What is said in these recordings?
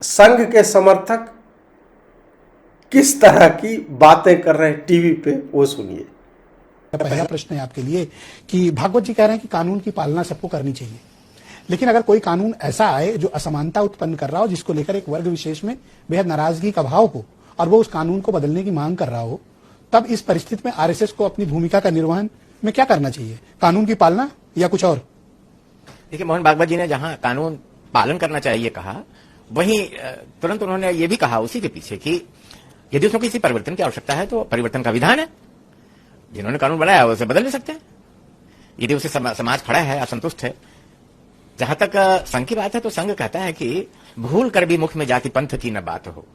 संघ के समर्थक किस तरह की बातें कर रहे हैं टीवी पे, वो सुनिए। पहला प्रश्न है आपके लिए कि भागवत जी कह रहे हैं कि कानून की पालना सबको करनी चाहिए, लेकिन अगर कोई कानून ऐसा आए जो असमानता उत्पन्न कर रहा हो, जिसको लेकर एक वर्ग विशेष में बेहद नाराजगी का भाव हो और वो उस कानून को बदलने की मांग कर रहा हो, तब इस परिस्थिति में आरएसएस को अपनी भूमिका का निर्वहन में क्या करना चाहिए? कानून की पालना या कुछ और? देखिए, मोहन भागवत जी ने जहां कानून पालन करना चाहिए कहा, वहीं तुरंत उन्होंने ये भी कहा उसी के पीछे कि यदि उसमें किसी परिवर्तन की आवश्यकता है तो परिवर्तन का विधान है, जिन्होंने कानून बनाया उसे बदल भी सकते हैं यदि उसे समाज खड़ा है, असंतुष्ट है। जहां तक संघ की बात है तो संघ कहता है कि भूल कर भी मुख में जाति पंथ की न बात हो,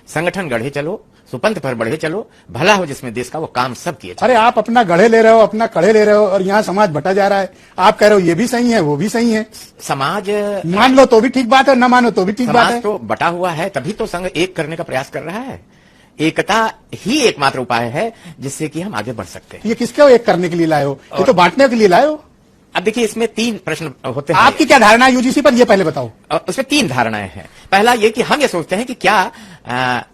संगठन गढ़े चलो, सुपंथ पर बढ़े चलो, भला हो जिसमें देश का वो काम सब किए चलो। अरे आप अपना गढ़े ले रहे हो, अपना कड़े ले रहे हो, और यहाँ समाज बटा जा रहा है। आप कह रहे हो ये भी सही है, वो भी सही है। समाज मान लो तो भी ठीक बात है, न मानो तो भी ठीक बात है। समाज तो बटा हुआ है, तभी तो संघ एक करने का प्रयास कर रहा है। एकता ही एकमात्र उपाय है जिससे कि हम आगे बढ़ सकते हैं। ये किसको एक करने के लिए लाए हो? ये तो बांटने के लिए लाए हो। अब देखिए, इसमें तीन प्रश्न होते हैं। आपकी क्या धारणा है यूजीसी पर, ये पहले बताओ। उसमें तीन धारणाएं हैं। पहला ये कि हम ये सोचते हैं कि क्या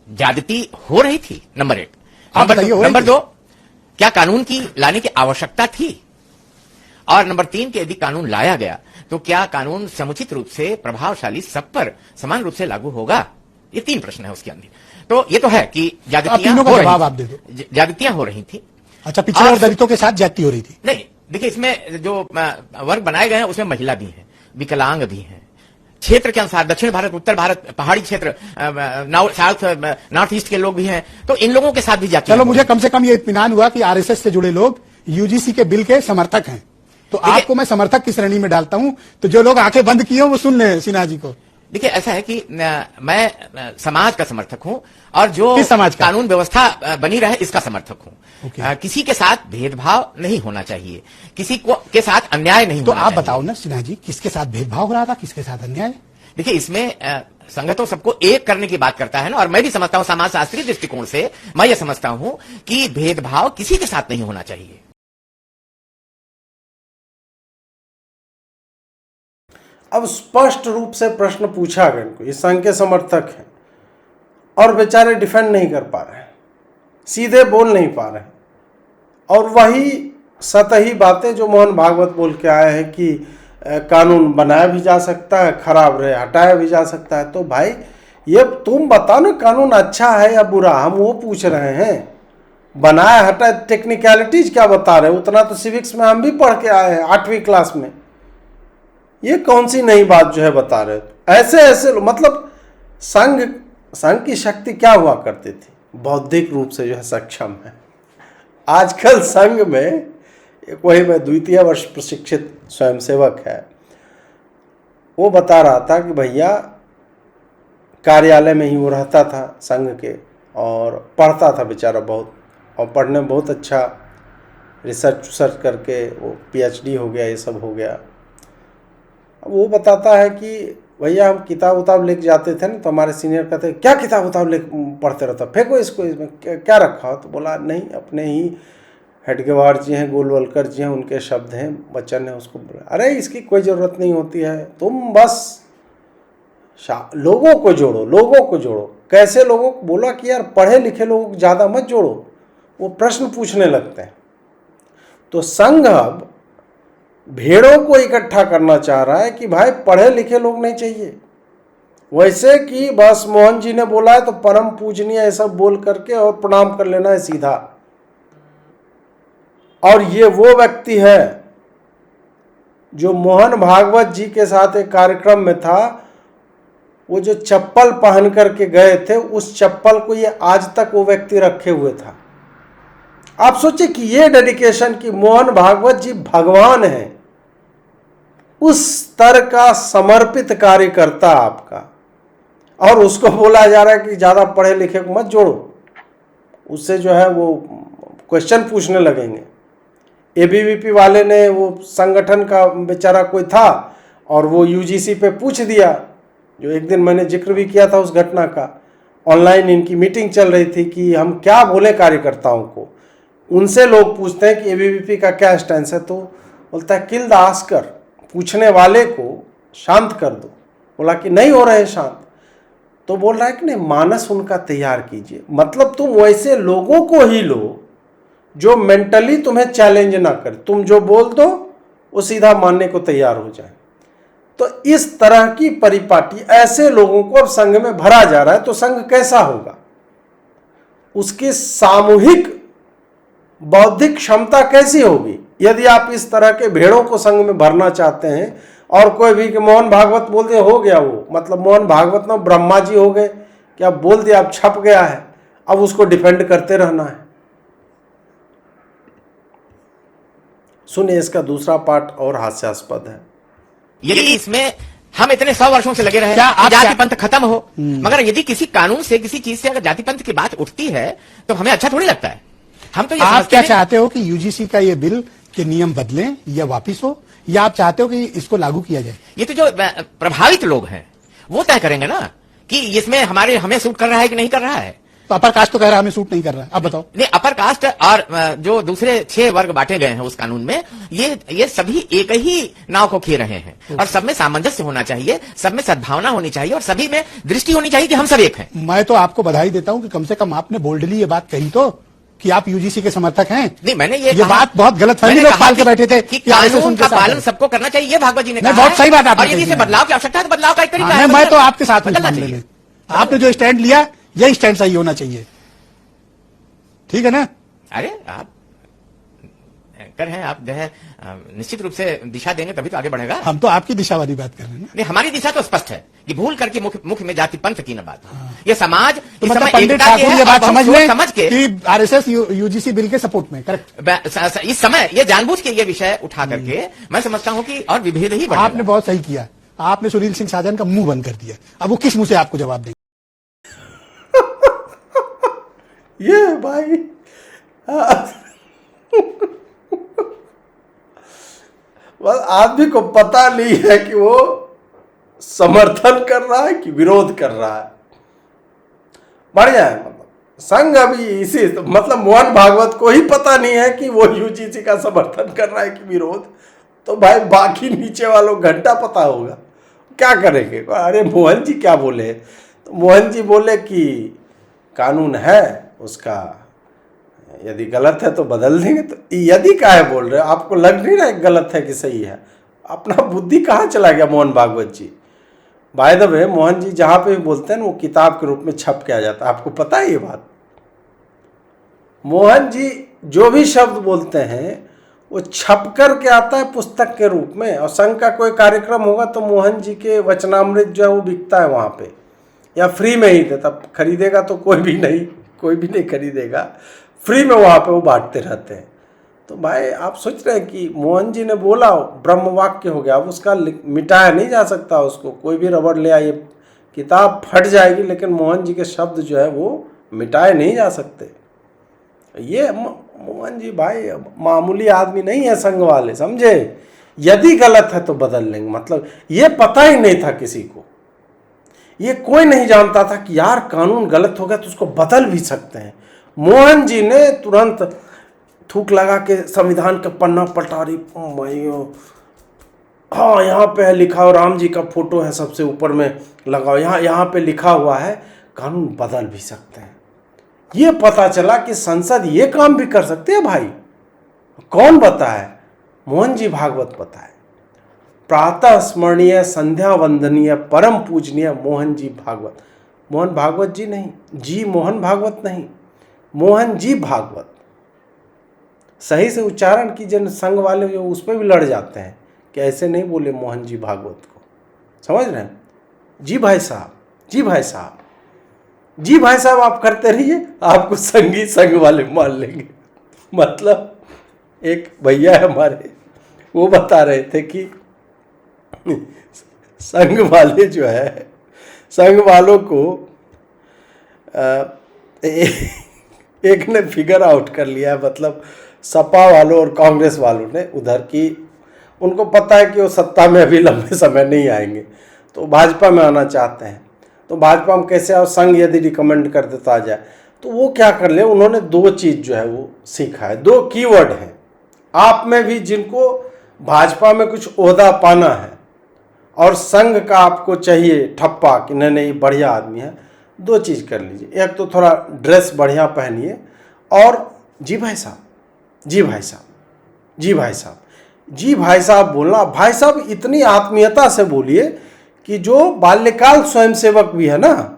ज्यादती हो रही थी, नंबर एक। नंबर दो, क्या कानून की लाने की आवश्यकता थी, और नंबर तीन कि यदि कानून लाया गया तो क्या कानून समुचित रूप से प्रभावशाली सब पर समान रूप से लागू होगा। ये तीन प्रश्न है उसके अंदर। तो ये तो है कि ज्यादतियां हो रही थी। अच्छा, पिछड़े और दलितों के साथ ज्यादती हो रही थी? नहीं, देखिए, इसमें जो वर्ग बनाए गए हैं उसमें महिला भी है, विकलांग भी है, क्षेत्र के अनुसार दक्षिण भारत, उत्तर भारत, पहाड़ी क्षेत्र, साउथ, नॉर्थ ईस्ट के लोग भी हैं, तो इन लोगों के साथ भी जाती। चलो, मुझे कम से कम ये इत्मीनान हुआ कि आरएसएस से जुड़े लोग यूजीसी के बिल के समर्थक हैं, तो आपको मैं समर्थक की श्रेणी में डालता हूं। तो जो लोग आंखें बंद किए वो सुन ले सिन्हा जी को। देखिए, ऐसा है कि मैं समाज का समर्थक हूं, और जो कानून व्यवस्था बनी रहे इसका समर्थक हूं। किसी के साथ भेदभाव नहीं होना चाहिए, किसी को के साथ अन्याय नहीं होना चाहिए। तो आप बताओ ना सिन्हा जी, किसके साथ भेदभाव हो रहा था, किसके साथ अन्याय? देखिए, इसमें संघ तो सबको एक करने की बात करता है ना, और मैं भी समझता हूं समाज शास्त्रीय दृष्टिकोण से मैं ये समझता हूं कि भेदभाव किसी के साथ नहीं होना चाहिए। अब स्पष्ट रूप से प्रश्न पूछा गया इनको, ये संघ के समर्थक हैं और बेचारे डिफेंड नहीं कर पा रहे हैं, सीधे बोल नहीं पा रहे हैं, और वही सतही बातें जो मोहन भागवत बोल के आए हैं कि कानून बनाया भी जा सकता है, खराब रहे हटाया भी जा सकता है। तो भाई ये तुम बताओ ना, कानून अच्छा है या बुरा, हम वो पूछ रहे हैं। बनाया हटाया टेक्निकलिटीज क्या बता रहे हैं, उतना तो सिविक्स में हम भी पढ़ के आए हैं 8वीं क्लास में। ये कौन सी नई बात जो है बता रहे हो? ऐसे ऐसे मतलब संघ की शक्ति क्या हुआ करती थी, बौद्धिक रूप से जो है सक्षम है। आजकल संघ में कोई मैं द्वितीय वर्ष प्रशिक्षित स्वयंसेवक है, वो बता रहा था कि भैया कार्यालय में ही वो रहता था संघ के, और पढ़ता था बेचारा बहुत, और पढ़ने में बहुत अच्छा, रिसर्च करके वो PhD हो गया, ये सब हो गया। वो बताता है कि भैया हम किताब उताब लेके जाते थे ना, तो हमारे सीनियर कहते क्या किताब उताब ले पढ़ते रहता, फेंको इसको, इसमें क्या रखा हो? तो बोला नहीं, अपने ही हेडगेवार जी हैं, गोलवलकर जी हैं, उनके शब्द हैं, बच्चन है। उसको बोला अरे इसकी कोई ज़रूरत नहीं होती है, तुम बस लोगों को जोड़ो, लोगों को जोड़ो। कैसे लोगों को? बोला कि यार पढ़े लिखे लोगों को ज़्यादा मत जोड़ो, वो प्रश्न पूछने लगते हैं। तो संघ अब भेड़ों को इकट्ठा करना चाह रहा है कि भाई पढ़े लिखे लोग नहीं चाहिए, वैसे कि बस मोहन जी ने बोला है तो परम पूजनीय ऐसा बोल करके और प्रणाम कर लेना है सीधा। और ये वो व्यक्ति है जो मोहन भागवत जी के साथ एक कार्यक्रम में था, वो जो चप्पल पहन करके गए थे, उस चप्पल को ये आज तक वो व्यक्ति रखे हुए था। आप सोचिए कि ये डेडिकेशन कि मोहन भागवत जी भगवान है, उस स्तर का समर्पित कार्यकर्ता आपका, और उसको बोला जा रहा है कि ज़्यादा पढ़े लिखे को मत जोड़ो, उससे जो है वो क्वेश्चन पूछने लगेंगे। ABVP वाले ने, वो संगठन का बेचारा कोई था, और वो UGC पे पूछ दिया, जो एक दिन मैंने जिक्र भी किया था उस घटना का। ऑनलाइन इनकी मीटिंग चल रही थी कि हम क्या बोले कार्यकर्ताओं को। उनसे लोग पूछते हैं कि ABVP का क्या स्टैंड है, तो बोलता है किल द आस्कर, पूछने वाले को शांत कर दो। बोला कि नहीं हो रहे शांत। तो बोल रहा है कि नहीं, मानस उनका तैयार कीजिए। मतलब तुम वैसे लोगों को ही लो जो मेंटली तुम्हें चैलेंज ना करे, तुम जो बोल दो वो सीधा मानने को तैयार हो जाए। तो इस तरह की परिपाटी, ऐसे लोगों को अब संघ में भरा जा रहा है, तो संघ कैसा होगा, उसकी सामूहिक बौद्धिक क्षमता कैसी होगी यदि आप इस तरह के भेड़ों को संघ में भरना चाहते हैं। और कोई भी कि मोहन भागवत बोल दिया हो गया, वो मतलब मोहन भागवत ना ब्रह्मा जी हो गए, क्या बोल दिया अब छप गया है, अब उसको डिफेंड करते रहना है। सुनिए, इसका दूसरा पार्ट और हास्यास्पद है। यदि इसमें हम इतने 100 वर्षों से लगे रहे कि जाति पंथ खत्म हो, मगर यदि किसी कानून से, किसी चीज से अगर जाति पंथ की बात उठती है तो हमें अच्छा थोड़ी लगता है। हम तो ये आप क्या चाहते हो कि यूजीसी का ये बिल के नियम बदलें या वापिस हो, या आप चाहते हो कि इसको लागू किया जाए? ये तो जो प्रभावित लोग हैं वो तय करेंगे ना कि इसमें हमें सूट कर रहा है कि नहीं कर रहा है। तो अपर कास्ट तो कह रहा है हमें सूट नहीं कर रहा है, अब बताओ। नहीं, अपर कास्ट और जो दूसरे 6 वर्ग बांटे गए हैं उस कानून में, ये सभी एक ही नाव को खे रहे हैं। और सब में सामंजस्य होना चाहिए, सब में सद्भावना होनी चाहिए, और सभी में दृष्टि होनी चाहिए कि हम सब एक हैं। मैं तो आपको बधाई देता हूं कि कम से कम आपने बोल्डली ये बात कही तो कि आप यूजीसी के समर्थक हैं। नहीं, मैंने ये बात बहुत गलत फहमी लोग पाल के बैठे थे कि कानून का पालन सबको करना चाहिए, ये भागवत जी ने कहा। बहुत सही बात आपने और यदि इसे बदलाव की आवश्यकता है तो बदलाव का एक तरीका है। मैं तो आपके साथ बदलना चाहिए। आपने जो स्टैंड लिया यही स्टैंड सही होना चाहिए, ठीक है ना? अरे आप एंकर हैं, आप जो है निश्चित रूप से दिशा देंगे तभी तो आगे बढ़ेगा। हम तो आपकी दिशा वाली बात कर रहे हैं। नहीं, हमारी दिशा तो स्पष्ट है कि भूल करके मुख्य में जाति पंथ की न बात। ये समाज तो मतलब पंडित ठाकुर ये बात समझ के कि आरएसएस यूजीसी बिल के सपोर्ट में, करेक्ट। इस समय ये जानबूझ के ये विषय उठा करके मैं समझता हूं कि और विभेद ही बढ़ेगा। आपने बहुत सही किया, आपने सुनील सिंह साजन का मुंह बंद कर दिया। अब वो किस मुंह से आपको जवाब देंगे? ये भाई बस आदमी को पता नहीं है कि वो समर्थन कर रहा है कि विरोध कर रहा है। बढ़िया है। मतलब संघ अभी इसी, मतलब मोहन भागवत को ही पता नहीं है कि वो यूजीसी का समर्थन कर रहा है कि विरोध, तो भाई बाकी नीचे वालों घंटा पता होगा क्या करेंगे। अरे मोहन जी क्या बोले, तो मोहन जी बोले कि कानून है उसका, यदि गलत है तो बदल देंगे। तो यदि का है बोल रहे, आपको लग नहीं रहा है गलत है कि सही है? अपना बुद्धि कहाँ चला गया मोहन भागवत जी? By the way, Mohan ji जहाँ पे भी बोलते हैं वो किताब के रूप में छप के आ जाता है, आपको पता है ये बात? मोहन जी जो भी शब्द बोलते हैं वो छप कर के आता है पुस्तक के रूप में। और संघ का कोई कार्यक्रम होगा तो मोहन जी के वचनामृत जो है वो बिकता है वहाँ पे, या फ्री में ही देता, खरीदेगा तो कोई भी नहीं खरीदेगा, फ्री में वहाँ पे वो बांटते रहते हैं। तो भाई आप सोच रहे हैं कि मोहन जी ने बोला ब्रह्म वाक्य हो गया, अब उसका मिटाया नहीं जा सकता उसको। कोई भी रबड़ ले आइए, किताब फट जाएगी, लेकिन मोहन जी के शब्द जो है वो मिटाए नहीं जा सकते। ये मोहन जी भाई मामूली आदमी नहीं है संघ वाले, समझे? यदि गलत है तो बदल लेंगे, मतलब ये पता ही नहीं था किसी को, ये कोई नहीं जानता था कि यार कानून गलत हो गया तो उसको बदल भी सकते हैं। मोहन जी ने तुरंत थूक लगा के संविधान का पन्ना पलटारी, हाँ यहाँ पे है लिखा, और राम जी का फोटो है सबसे ऊपर में लगाओ, यहाँ पे लिखा हुआ है कानून बदल भी सकते हैं। ये पता चला कि संसद ये काम भी कर सकते हैं भाई। कौन बताए? मोहन जी भागवत बताए। प्रातः स्मरणीय, संध्या वंदनीय, परम पूजनीय मोहन जी भागवत। मोहन भागवत जी नहीं, जी मोहन भागवत नहीं, मोहन जी भागवत। सही से उच्चारण कीजिए, संघ वाले जो उस पर भी लड़ जाते हैं कि ऐसे नहीं बोले मोहन जी भागवत को, समझ रहे हैं? जी भाई साहब, जी भाई साहब, जी भाई साहब आप करते रहिए, आपको संगी संघ वाले मान लेंगे। मतलब एक भैया है हमारे, वो बता रहे थे कि संघ वाले जो है, संघ वालों को एक ने फिगर आउट कर लिया है, मतलब सपा वालों और कांग्रेस वालों ने उधर की, उनको पता है कि वो सत्ता में अभी लंबे समय नहीं आएंगे, तो भाजपा में आना चाहते हैं। तो भाजपा में कैसे आओ, संघ यदि रिकमेंड कर देता आ जाए, तो वो क्या कर ले, उन्होंने 2 चीज़ जो है वो सीखा है, 2 कीवर्ड हैं। आप में भी जिनको भाजपा में कुछ ओहदा पाना है और संघ का आपको चाहिए ठप्पा कि नहीं नहीं बढ़िया आदमी है, दो चीज़ कर लीजिए। एक तो थोड़ा ड्रेस बढ़िया पहनिए, और जी भाई साहब, जी भाई साहब, जी भाई साहब, जी भाई साहब बोलना। भाई साहब इतनी आत्मीयता से बोलिए कि जो बाल्यकाल स्वयंसेवक भी है ना,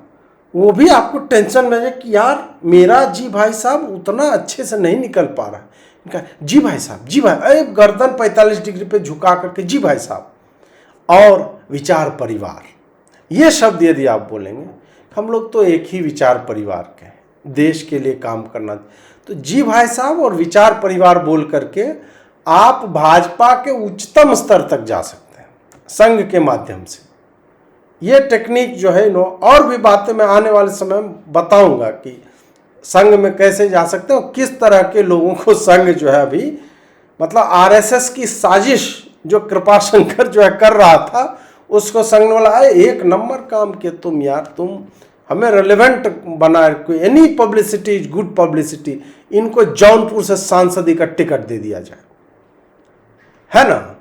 वो भी आपको टेंशन में है कि यार मेरा जी भाई साहब उतना अच्छे से नहीं निकल पा रहा है। इनका जी भाई साहब, जी भाई, अरे गर्दन 45 डिग्री पे झुका करके जी भाई साहब। और विचार परिवार, ये शब्द यदि आप बोलेंगे, हम लोग तो एक ही विचार परिवार के हैं, देश के लिए काम करना, तो जी भाई साहब और विचार परिवार बोल करके आप भाजपा के उच्चतम स्तर तक जा सकते हैं संघ के माध्यम से। ये टेक्निक जो है और भी बातें मैं आने वाले समय में बताऊंगा कि संघ में कैसे जा सकते हैं और किस तरह के लोगों को संघ जो है अभी, मतलब आरएसएस की साजिश जो कृपाशंकर जो है कर रहा था, उसको संघ ने बोला एक नंबर काम किया तुम यार, तुम हमें रेलेवेंट बना, कोई any publicity is good publicity, इनको जौनपुर से सांसद का टिकट दे दिया जाए, है ना।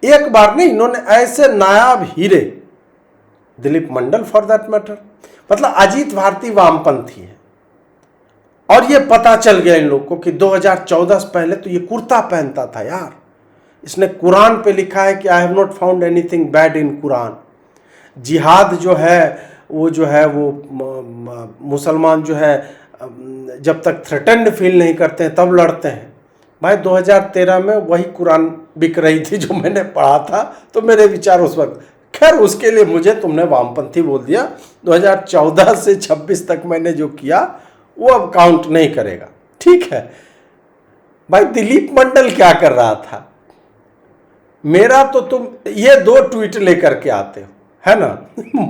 एक बार नहीं, इन्होंने ऐसे नायाब हीरे, Dilip Mandal for that matter, मतलब अजीत भारती वामपंथी है, और ये पता चल गया इन लोग को कि 2014 से पहले तो ये कुर्ता पहनता था यार। इसने कुरान पे लिखा है कि I have not found anything bad in Quran. जिहाद जो है वो मुसलमान जो है जब तक थ्रेटेंड फील नहीं करते हैं तब लड़ते हैं। भाई 2013 में वही कुरान बिक रही थी जो मैंने पढ़ा था, तो मेरे विचार उस वक्त, खैर उसके लिए मुझे तुमने वामपंथी बोल दिया। 2014 से 26 तक मैंने जो किया वो अब काउंट नहीं करेगा, ठीक है। भाई दिलीप मंडल क्या कर रहा था, मेरा तो तुम ये 2 ट्वीट लेकर के आते हो, है ना।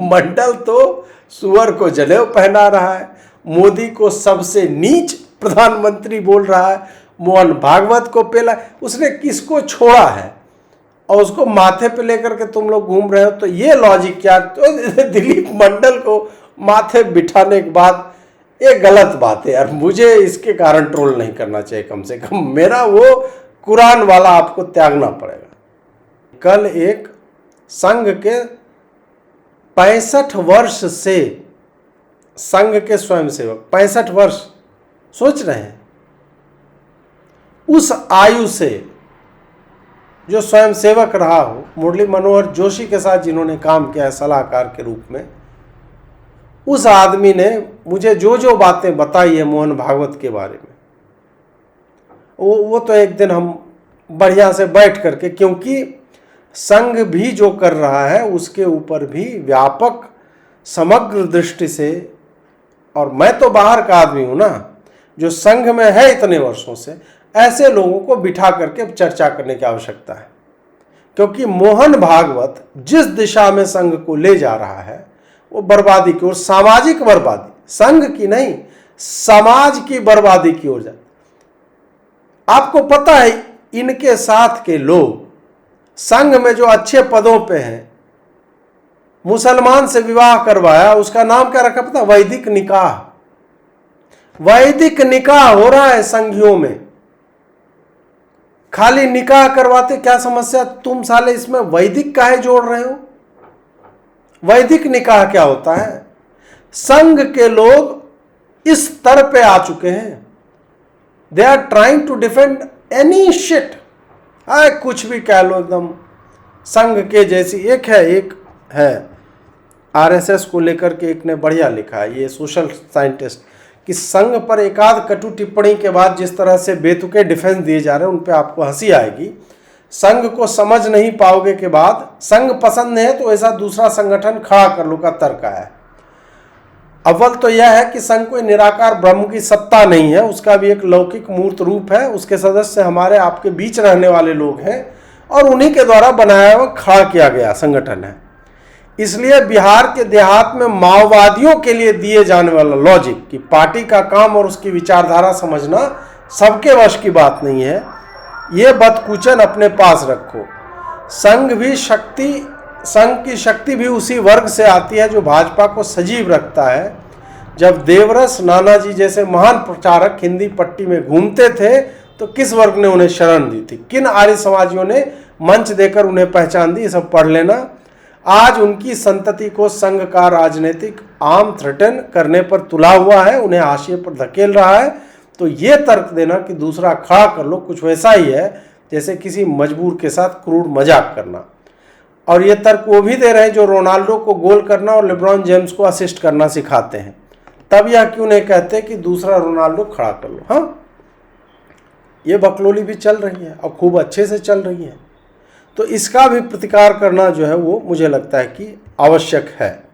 मंडल तो सुअर को जनेऊ पहना रहा है, मोदी को सबसे नीच प्रधानमंत्री बोल रहा है, मोहन भागवत को पेला, उसने किसको छोड़ा है और उसको माथे पे लेकर के तुम लोग घूम रहे हो। तो ये लॉजिक क्या, तो दिलीप मंडल को माथे बिठाने के बाद ये गलत बात है यार, मुझे इसके कारण ट्रोल नहीं करना चाहिए, कम से कम मेरा वो कुरान वाला आपको त्यागना पड़ेगा। कल एक संघ के 65 वर्ष से संघ के स्वयंसेवक, 65 वर्ष सोच रहे हैं, उस आयु से जो स्वयंसेवक रहा हो, मुरली मनोहर जोशी के साथ जिन्होंने काम किया है सलाहकार के रूप में, उस आदमी ने मुझे जो जो बातें बताई है मोहन भागवत के बारे में, वो तो एक दिन हम बढ़िया से बैठ करके, क्योंकि संघ भी जो कर रहा है उसके ऊपर भी व्यापक समग्र दृष्टि से, और मैं तो बाहर का आदमी हूं ना, जो संघ में है इतने वर्षों से, ऐसे लोगों को बिठा करके चर्चा करने की आवश्यकता है। क्योंकि मोहन भागवत जिस दिशा में संघ को ले जा रहा है वो बर्बादी की ओर, सामाजिक बर्बादी, संघ की नहीं, समाज की बर्बादी की ओर जाए। आपको पता है इनके साथ के लोग संघ में जो अच्छे पदों पे हैं, मुसलमान से विवाह करवाया, उसका नाम क्या रखा पता, वैदिक निकाह। वैदिक निकाह हो रहा है संघियों में, खाली निकाह करवाते, क्या समस्या, तुम साले इसमें वैदिक काहे जोड़ रहे हो। वैदिक निकाह क्या होता है, संघ के लोग इस स्तर पे आ चुके हैं, they are trying to defend any shit, कुछ भी कह लो एकदम संघ के जैसी। एक है आरएसएस को लेकर के एक ने बढ़िया लिखा है, ये सोशल साइंटिस्ट, कि संघ पर एकाध कटु टिप्पणी के बाद जिस तरह से बेतुके डिफेंस दिए जा रहे हैं उन पे आपको हंसी आएगी। संघ को समझ नहीं पाओगे के बाद, संघ पसंद नहीं है तो ऐसा दूसरा संगठन खड़ा कर लो का तर्क आया है। अव्वल तो यह है कि संघ कोई निराकार ब्रह्म की सत्ता नहीं है, उसका भी एक लौकिक मूर्त रूप है, उसके सदस्य हमारे आपके बीच रहने वाले लोग हैं और उन्हीं के द्वारा बनाया हुआ खड़ा किया गया संगठन है। इसलिए बिहार के देहात में माओवादियों के लिए दिए जाने वाला लॉजिक कि पार्टी का काम और उसकी विचारधारा समझना सबके वश की बात नहीं है, ये बदकुचन अपने पास रखो। संघ की शक्ति भी उसी वर्ग से आती है जो भाजपा को सजीव रखता है। जब देवरस नानाजी जैसे महान प्रचारक हिंदी पट्टी में घूमते थे तो किस वर्ग ने उन्हें शरण दी थी, किन आर्य समाजियों ने मंच देकर उन्हें पहचान दी, सब पढ़ लेना। आज उनकी संतति को संघ का राजनीतिक आर्म थ्रेटन करने पर तुला हुआ है, उन्हें हाशिए पर धकेल रहा है। तो ये तर्क देना कि दूसरा खड़ा कर लो कुछ वैसा ही है जैसे किसी मजबूर के साथ क्रूर मजाक करना। और ये तर्क वो भी दे रहे हैं जो रोनाल्डो को गोल करना और लेब्रॉन जेम्स को असिस्ट करना सिखाते हैं, तब यह क्यों नहीं कहते कि दूसरा रोनाल्डो खड़ा कर लो। हाँ, ये बकलोली भी चल रही है और खूब अच्छे से चल रही है, तो इसका भी प्रतिकार करना जो है वो मुझे लगता है कि आवश्यक है।